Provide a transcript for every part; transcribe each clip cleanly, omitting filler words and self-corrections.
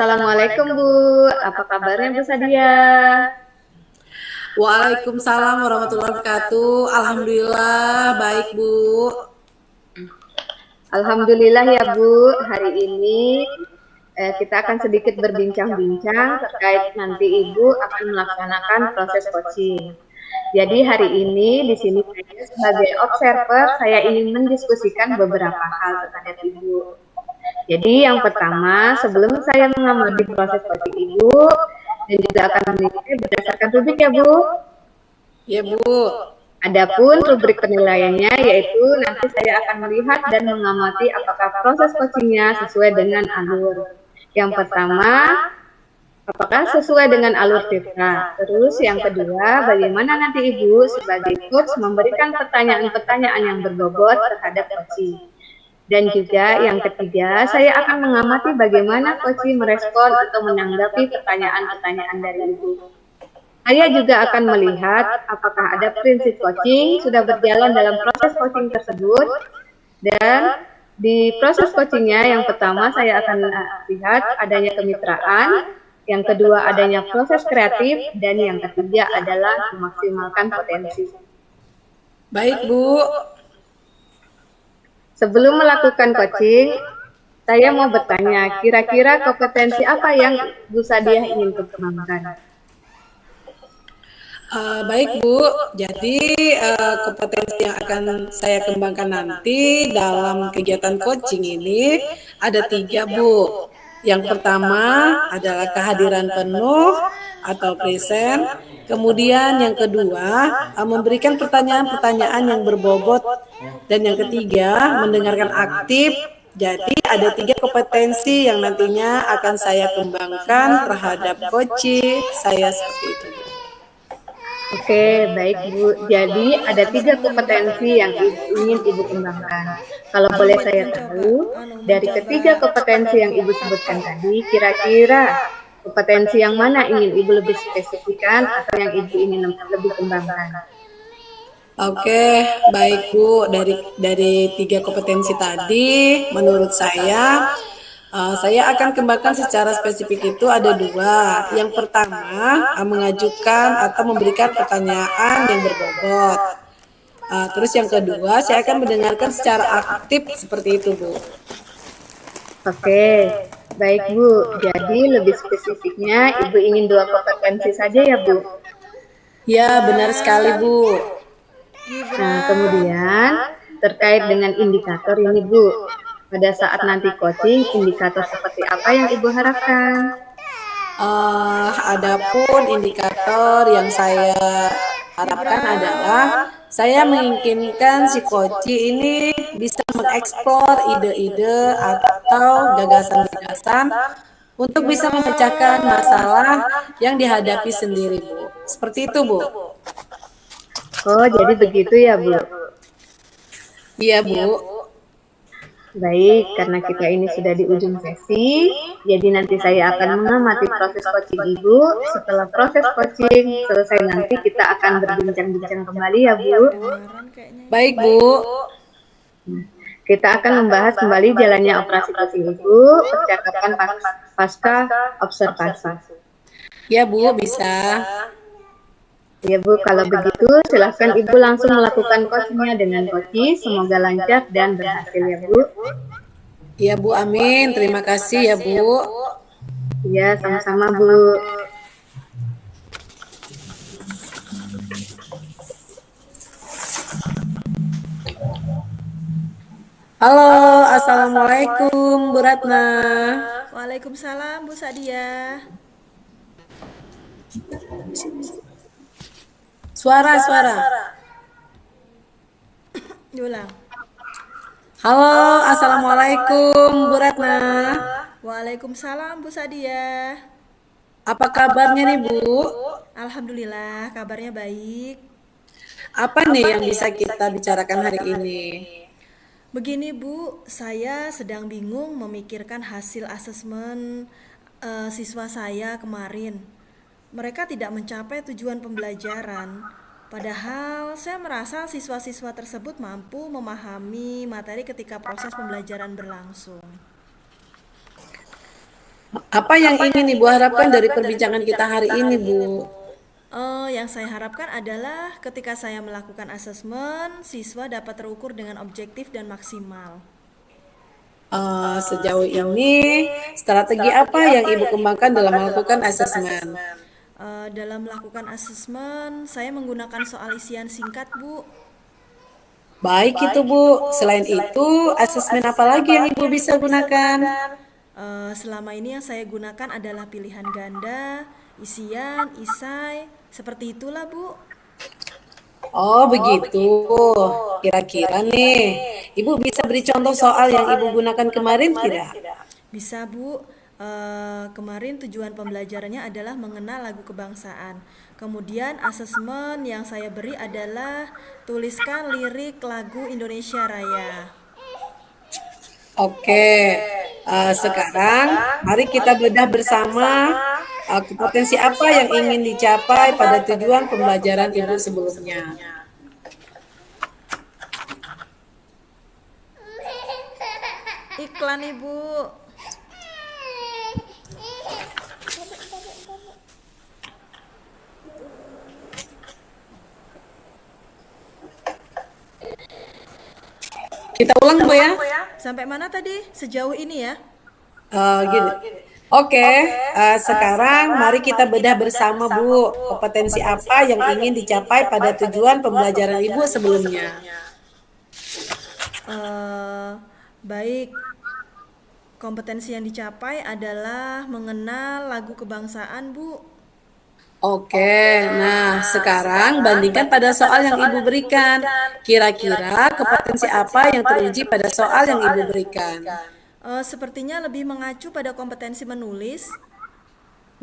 Assalamualaikum Bu, apa kabarnya Bu Sadia? Waalaikumsalam warahmatullahi wabarakatuh. Alhamdulillah baik Bu. Alhamdulillah ya Bu, hari ini kita akan sedikit berbincang-bincang terkait nanti Ibu akan melaksanakan proses coaching. Jadi hari ini di sini saya sebagai observer, saya ingin mendiskusikan beberapa hal terhadap Ibu. Jadi yang pertama, sebelum saya mengamati proses coaching Ibu, dan juga akan menilai berdasarkan rubrik ya Bu. Ya Bu. Adapun rubrik penilaiannya yaitu nanti saya akan melihat dan mengamati apakah proses coachingnya sesuai dengan alur. Yang pertama, apakah sesuai dengan alur Tirta. Terus yang kedua, bagaimana nanti Ibu sebagai coach memberikan pertanyaan-pertanyaan yang berbobot terhadap coaching. Dan juga yang ketiga, saya akan mengamati bagaimana coaching merespon atau menanggapi pertanyaan-pertanyaan dari Ibu. Saya juga akan melihat apakah ada prinsip coaching sudah berjalan dalam proses coaching tersebut, dan di proses coachingnya yang pertama saya akan lihat adanya kemitraan, yang kedua adanya proses kreatif, dan yang ketiga adalah memaksimalkan potensi. Baik Bu. Sebelum melakukan coaching, saya mau bertanya, kira-kira kompetensi apa yang Bu Sadia ingin kembangkan? Baik Bu, jadi kompetensi yang akan saya kembangkan nanti dalam kegiatan coaching ini ada 3 Bu. Yang pertama adalah kehadiran penuh atau present. Kemudian yang kedua memberikan pertanyaan-pertanyaan yang berbobot. Dan yang ketiga mendengarkan aktif. Jadi ada 3 kompetensi yang nantinya akan saya kembangkan terhadap coaching saya seperti itu. Oke, baik Bu. Jadi ada 3 kompetensi yang ingin Ibu kembangkan. Kalau boleh saya tahu, dari ketiga kompetensi yang Ibu sebutkan tadi, kira-kira kompetensi yang mana ingin Ibu lebih spesifikkan atau yang Ibu ingin lebih kembangkan? Oke, baik Bu. Dari 3 kompetensi tadi, menurut saya akan kembangkan secara spesifik itu ada 2. Yang pertama, mengajukan atau memberikan pertanyaan yang berbobot. Terus yang kedua, saya akan mendengarkan secara aktif seperti itu Bu. Oke, baik Bu. Jadi lebih spesifiknya Ibu ingin 2 kompetensi saja ya Bu? Ya, benar sekali Bu. Nah, kemudian terkait dengan indikator ini Bu, pada saat nanti coaching, indikator seperti apa yang Ibu harapkan? Adapun indikator yang saya harapkan adalah saya menginginkan si coach ini bisa mengeksplor ide-ide atau gagasan-gagasan untuk bisa memecahkan masalah yang dihadapi sendiri, Bu. Seperti itu, Bu. Oh, jadi begitu ya Bu? Iya, Bu. Baik, karena kita ini sudah di ujung sesi, jadi nanti saya akan mengamati proses coaching Ibu. Setelah proses coaching selesai nanti kita akan berbincang-bincang kembali ya Bu. Baik, Bu. Kita akan membahas kembali jalannya operasi coaching Ibu, percakapan pasca observasi. Ya Bu, bisa. Ya Bu, kalau begitu silahkan Ibu langsung melakukan coachingnya dengan coaching. Semoga lancar dan berhasil ya Bu. Ya Bu, amin. Terima kasih ya Bu. Ya, sama-sama Bu. Halo, Assalamualaikum Bu Ratna. Waalaikumsalam Bu Sadia. Suara. Diulang. Halo, Assalamualaikum Bu Ratna. Waalaikumsalam Bu Sadia. Apa kabarnya nih Bu? Alhamdulillah kabarnya baik. Apa nih yang bisa kita bicarakan hari ini? Begini Bu, saya sedang bingung memikirkan hasil asesmen siswa saya kemarin. Mereka tidak mencapai tujuan pembelajaran. Padahal saya merasa siswa-siswa tersebut mampu memahami materi ketika proses pembelajaran berlangsung. Apa yang ingin Ibu harapkan dari perbincangan kita hari ini, Bu? Yang saya harapkan adalah ketika saya melakukan asesmen, siswa dapat terukur dengan objektif dan maksimal. Sejauh ini, strategi apa yang Ibu kembangkan dalam melakukan asesmen? Dalam melakukan asesmen, saya menggunakan soal isian singkat, Bu. Baik itu, Bu. Selain itu, asesmen apa lagi yang Ibu bisa gunakan? Selama ini yang saya gunakan adalah pilihan ganda, isian, isai, seperti itulah, Bu. Oh, begitu. Kira-kira nih, Ibu bisa beri contoh soal yang Ibu gunakan kemarin tidak? Bisa, Bu. Kemarin tujuan pembelajarannya adalah mengenal lagu kebangsaan. Kemudian asesmen yang saya beri adalah tuliskan lirik lagu Indonesia Raya. Oke, sekarang mari kita bedah bersama kompetensi apa yang ingin dicapai pada tujuan pembelajaran Ibu sebelumnya. Iklan, Ibu. Kita ulang, Bu ya. Sampai mana tadi? Sejauh ini ya? Gini. Oke, sekarang mari kita bedah bersama, Bu, kompetensi apa yang ingin dicapai pada tujuan pembelajaran Ibu sebelumnya. Eh, Baik, kompetensi yang dicapai adalah mengenal lagu kebangsaan, Bu. Oke, nah sekarang bandingkan pada soal yang Ibu berikan. Kira-kira kompetensi apa yang teruji pada soal yang Ibu berikan? Sepertinya lebih mengacu pada kompetensi menulis.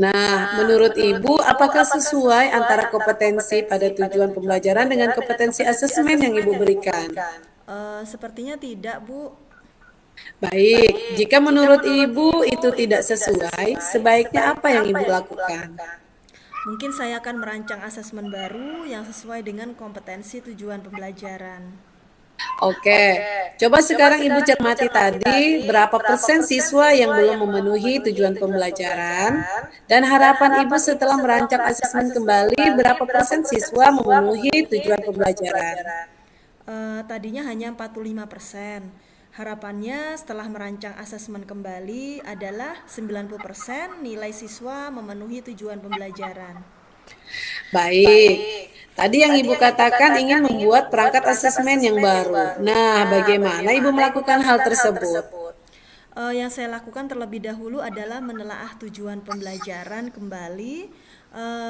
Nah, menurut Ibu, apakah sesuai antara kompetensi pada tujuan pembelajaran dengan kompetensi asesmen yang Ibu berikan? Sepertinya tidak, Bu. Baik, jika menurut Ibu itu tidak sesuai, sebaiknya apa yang Ibu lakukan? Mungkin saya akan merancang asesmen baru yang sesuai dengan kompetensi tujuan pembelajaran. Oke, coba sekarang Ibu cermati tadi berapa persen siswa yang belum memenuhi tujuan pembelajaran dan harapan Ibu setelah merancang asesmen kembali berapa persen siswa memenuhi tujuan pembelajaran. Tadinya hanya 45%. Harapannya setelah merancang asesmen kembali adalah 90% nilai siswa memenuhi tujuan pembelajaran. Baik, tadi yang Ibu katakan ingin membuat perangkat asesmen yang baru. Nah, bagaimana Ibu melakukan hal tersebut? Yang saya lakukan terlebih dahulu adalah menelaah tujuan pembelajaran kembali,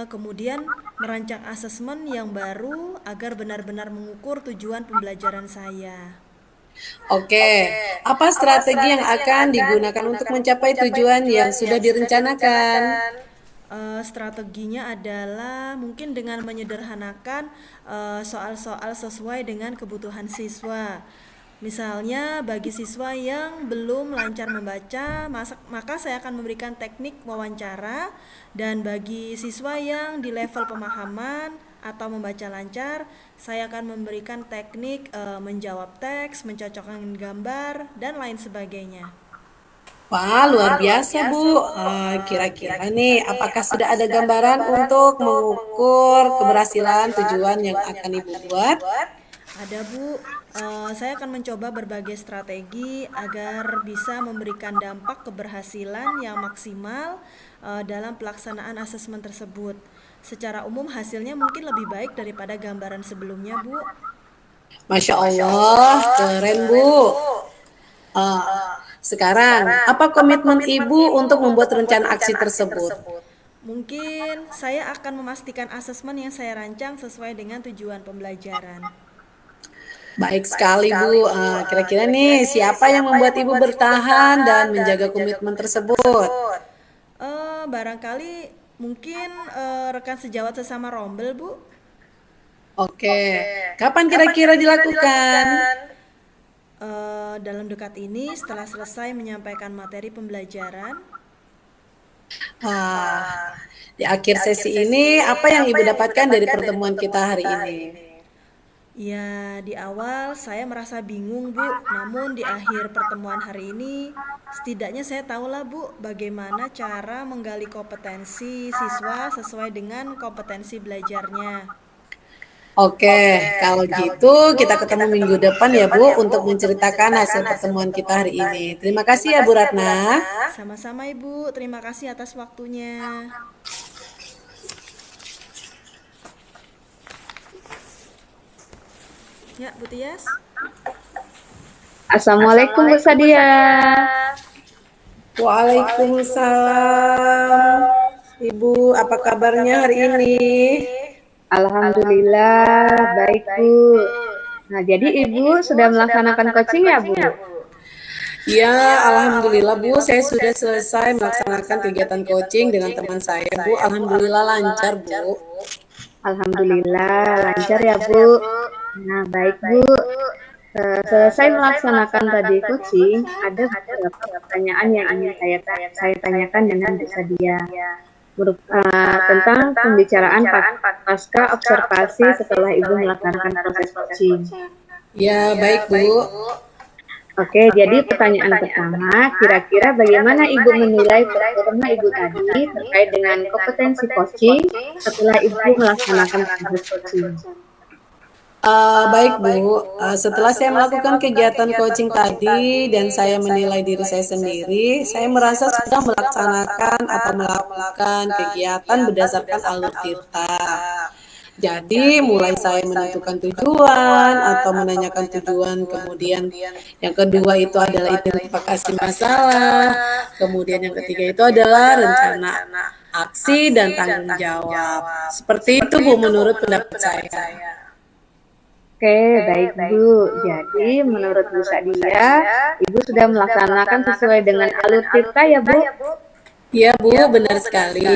kemudian merancang asesmen yang baru agar benar-benar mengukur tujuan pembelajaran saya. Oke, apa strategi yang akan digunakan untuk mencapai tujuan yang sudah direncanakan? Strateginya adalah mungkin dengan menyederhanakan soal-soal sesuai dengan kebutuhan siswa. Misalnya bagi siswa yang belum lancar membaca, maka saya akan memberikan teknik wawancara, dan bagi siswa yang di level pemahaman atau membaca lancar, saya akan memberikan teknik menjawab teks, mencocokkan gambar, dan lain sebagainya. Wah, luar biasa, Bu. Kira-kira nih, apakah sudah ada gambaran untuk mengukur keberhasilan tujuan yang akan Ibu buat? Ada, Bu. Saya akan mencoba berbagai strategi agar bisa memberikan dampak keberhasilan yang maksimal dalam pelaksanaan asesmen tersebut. Secara umum hasilnya mungkin lebih baik daripada gambaran sebelumnya, Bu. Masya Allah, keren, Bu. Ah, sekarang, apa komitmen Ibu untuk membuat rencana aksi tersebut? Mungkin saya akan memastikan asesmen yang saya rancang sesuai dengan tujuan pembelajaran. Baik sekali, Bu. Kira-kira nih, siapa yang membuat Ibu bertahan dan menjaga komitmen tersebut? Barangkali mungkin rekan sejawat sesama rombel, Bu. Oke, kapan kira-kira dilakukan? Dalam dekat ini setelah selesai menyampaikan materi pembelajaran. Di akhir sesi ini, apa yang Ibu dapatkan dari pertemuan kita hari ini? Ya, di awal saya merasa bingung, Bu. Namun di akhir pertemuan hari ini, setidaknya saya tahulah, Bu, bagaimana cara menggali kompetensi siswa sesuai dengan kompetensi belajarnya. Oke, kalau gitu kita ketemu minggu depan ya Bu untuk menceritakan hasil pertemuan kita hari ini. Terima kasih ya Bu Ratna. Sama-sama, Ibu. Terima kasih atas waktunya. Ya, Bu Tias. Assalamualaikum Bu Sadia. Waalaikumsalam. Ibu, apa kabarnya hari ini? Alhamdulillah baik Bu. Nah, jadi Ibu sudah melaksanakan coaching ya Bu? Ya, alhamdulillah Bu, saya sudah selesai melaksanakan kegiatan coaching dengan teman saya Bu. Alhamdulillah lancar Bu. Alhamdulillah lancar ya Bu. Nah, baik Bu. Selesai melaksanakan tadi coaching, ada beberapa pertanyaan yang ingin saya tanyakan dengan Bu Sadia. Tentang pembicaraan pasca observasi setelah Ibu melaksanakan proses coaching. Ya, baik Bu. Oke, jadi pertanyaan pertama, kira-kira bagaimana Ibu menilai performa Ibu tadi terkait dengan kompetensi coaching setelah Ibu melaksanakan proses coaching? Baik Bu, setelah saya melakukan kegiatan coaching tadi dan saya menilai diri saya sendiri, saya merasa sudah melaksanakan atau melakukan kegiatan berdasarkan alur Tirta. Jadi mulai saya menentukan tujuan atau menanyakan tujuan, kemudian yang kedua itu adalah identifikasi masalah, kemudian yang ketiga itu adalah rencana aksi dan tanggung jawab. Seperti itu Bu menurut pendapat saya. Oke, baik Bu. Jadi menurut Bu Sadia, Ibu sudah melaksanakan sesuai dengan alur Tirta ya Bu? Iya Bu, benar sekali.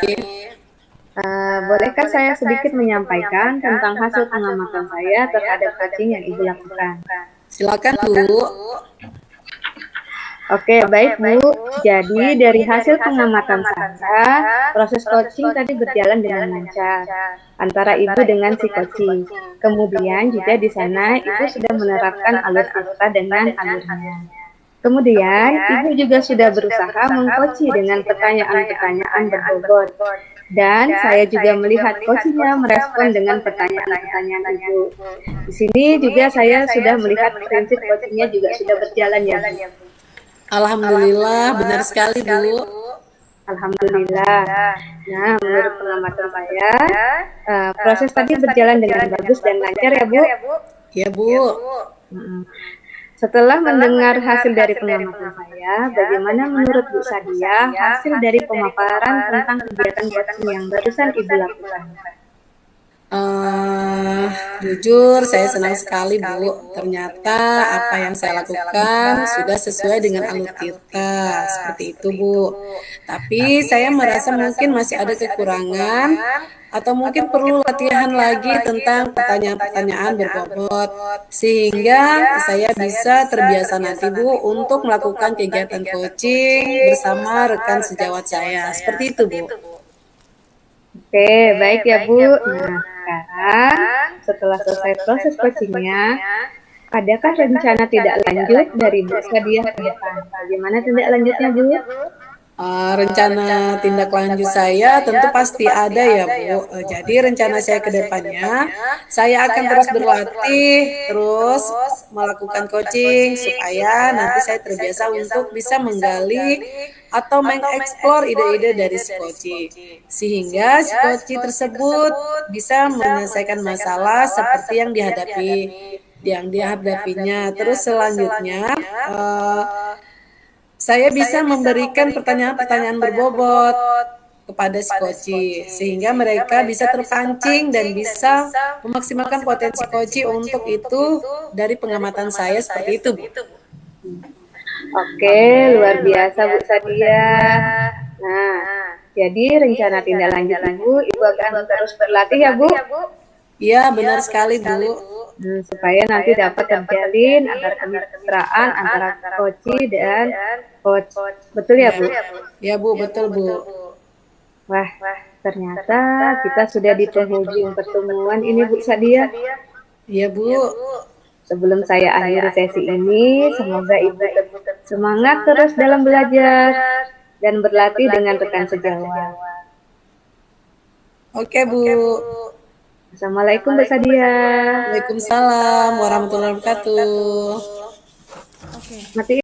Bolehkah saya sedikit menyampaikan tentang hasil pengamatan saya terhadap coaching yang Ibu lakukan? Silakan Bu. Oke, baik Bu. Jadi dari hasil pengamatan saya, proses coaching tadi berjalan dengan lancar antara Ibu dengan si coaching. Kemudian juga di sana Ibu sudah menerapkan alur Tirta dengan alurnya. Kemudian Ibu juga sudah berusaha mengcoaching dengan pertanyaan-pertanyaan berbobot. Dan saya juga melihat coachingnya merespon dengan pertanyaan-pertanyaan Ibu. Di sini juga saya sudah melihat prinsip coachingnya juga sudah berjalan ya Bu. Alhamdulillah, benar sekali Bu. Alhamdulillah. Nah, menurut pengamatan saya, proses tadi berjalan dengan bagus dan lancar ya Bu. Ya Bu. Setelah mendengar hasil dari pengamatan saya, bagaimana menurut Bu Sadia hasil dari pemaparan tentang kegiatan coaching yang barusan Ibu lakukan? Jujur saya senang sekali Bu. Ternyata apa yang saya lakukan sudah sesuai dengan alur Tirta. Seperti itu Bu. Tapi saya merasa mungkin masih ada kekurangan atau mungkin perlu latihan lagi tentang pertanyaan-pertanyaan berbobot sehingga saya bisa terbiasa nanti Bu untuk melakukan kegiatan coaching bersama rekan sejawat saya. Seperti itu Bu. Oke, baik ya Bu. Nah, sekarang setelah selesai proses coachingnya, adakah rencana tidak lanjut dari Bu Sadia ke depan? Bagaimana tindak lanjutnya Bu? Rencana tindak lanjut saya tentu pasti ada ya Bu. Jadi rencana saya ke depannya, saya akan terus berlatih, terus melakukan coaching supaya nanti saya terbiasa untuk bisa menggali atau mengeksplor ide-ide dari si coaching. Sehingga si coaching tersebut bisa menyelesaikan masalah seperti yang dihadapinya. Terus selanjutnya, saya bisa memberikan pertanyaan-pertanyaan berbobot kepada si coaching sehingga mereka bisa terpancing dan bisa memaksimalkan potensi coaching untuk itu dari pengamatan saya seperti itu Bu. Oke, luar biasa Bu Sadia. Nah, jadi rencana tindak lanjut Ibu akan terus berlatih ya Bu? Iya, benar sekali Bu. Supaya nanti dapat terjalin antara kemitraan antara coach dan coach. Betul ya Bu? Ya Bu, betul Bu. Wah, ternyata kita sudah di penghujung pertemuan ini Bu Sadia. Iya, Bu. Sebelum saya akhiri sesi ini, semoga Ibu tetap semangat terus dalam belajar dan berlatih dengan rekan sejawat. Oke, Bu. Assalamualaikum Mbak Sadia. Waalaikumsalam warahmatullahi wabarakatuh. Oke. Mati.